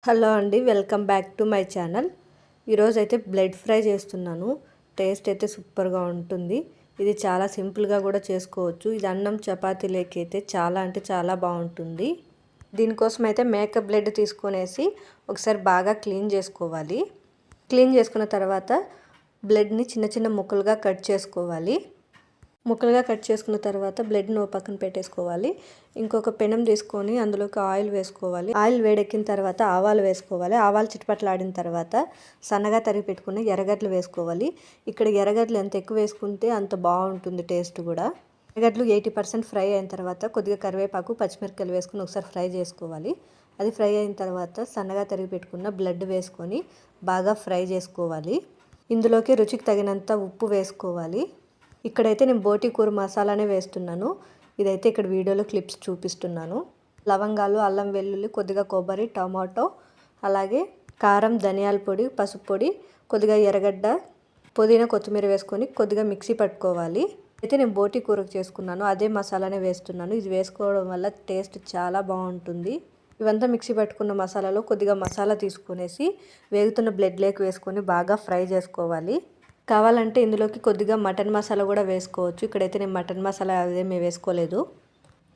Hello అండి, welcome back to my channel. ఈరోజు అయితే బ్లడ్ ఫ్రై చేస్తున్నాను. టేస్ట్ అయితే సూపర్గా ఉంటుంది. ఇది చాలా సింపుల్గా కూడా చేసుకోవచ్చు. ఇది అన్నం చపాతీలోకి అయితే చాలా అంటే చాలా బాగుంటుంది. దీనికోసం అయితే మేక బ్లడ్ తీసుకొనేసి ఒకసారి బాగా క్లీన్ చేసుకోవాలి. క్లీన్ చేసుకున్న తర్వాత బ్లడ్ని చిన్న చిన్న ముక్కలుగా కట్ చేసుకోవాలి. ముక్కలుగా కట్ చేసుకున్న తర్వాత బ్లడ్ను పక్కన పెట్టేసుకోవాలి. ఇంకొక పెనం తీసుకొని అందులోకి ఆయిల్ వేసుకోవాలి. ఆయిల్ వేడెక్కిన తర్వాత ఆవాలు వేసుకోవాలి. ఆవాలు చిటపట్లాడిన తర్వాత సన్నగా తరిగి పెట్టుకుని ఎర్రగడ్డలు వేసుకోవాలి. ఇక్కడ ఎర్రగడ్డలు ఎంత ఎక్కువ వేసుకుంటే అంత బాగుంటుంది టేస్ట్ కూడా. ఎర్రగడ్డలు 80% ఫ్రై అయిన తర్వాత కొద్దిగా కరివేపాకు, పచ్చిమిరపకాయలు వేసుకుని ఒకసారి ఫ్రై చేసుకోవాలి. అది ఫ్రై అయిన తర్వాత సన్నగా తరిగి పెట్టుకున్న బ్లడ్ వేసుకొని బాగా ఫ్రై చేసుకోవాలి. ఇందులోకి రుచికి తగినంత ఉప్పు వేసుకోవాలి. ఇక్కడైతే నేను బోటి కూర మసాలానే వేస్తున్నాను. ఇదైతే ఇక్కడ వీడియోలో క్లిప్స్ చూపిస్తున్నాను. లవంగాలు, అల్లం వెల్లుల్లి, కొద్దిగా కొబ్బరి, టమాటో, అలాగే కారం, ధనియాల పొడి, పసుపు పొడి, కొద్దిగా ఎర్రగడ్డ, పుదీనా, కొత్తిమీర వేసుకొని కొద్దిగా మిక్సీ పట్టుకోవాలి. అయితే నేను బోటి కూరకు చేసుకున్నాను, అదే మసాలానే వేస్తున్నాను. ఇది వేసుకోవడం వల్ల టేస్ట్ చాలా బాగుంటుంది. ఇవంతా మిక్సీ పట్టుకున్న మసాలాలో కొద్దిగా మసాలా తీసుకునేసి వేగుతున్న బ్లడ్లోకి వేసుకొని బాగా ఫ్రై చేసుకోవాలి. కావాలంటే ఇందులోకి కొద్దిగా మటన్ మసాలా కూడా వేసుకోవచ్చు. ఇక్కడైతే నేను మటన్ మసాలా అదేమీ వేసుకోలేదు.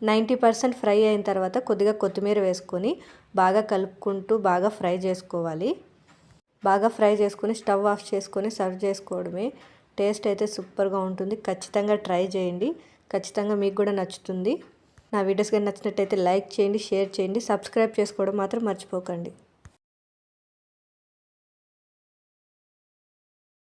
90% ఫ్రై అయిన తర్వాత కొద్దిగా కొత్తిమీర వేసుకొని బాగా కలుపుకుంటూ బాగా ఫ్రై చేసుకోవాలి. బాగా ఫ్రై చేసుకొని స్టవ్ ఆఫ్ చేసుకొని సర్వ్ చేసుకోవడమే. టేస్ట్ అయితే సూపర్గా ఉంటుంది. ఖచ్చితంగా ట్రై చేయండి. ఖచ్చితంగా మీకు కూడా నచ్చుతుంది. నా వీడియోస్ కానీ నచ్చినట్టయితే లైక్ చేయండి, షేర్ చేయండి, సబ్స్క్రైబ్ చేసుకోవడం మాత్రం మర్చిపోకండి.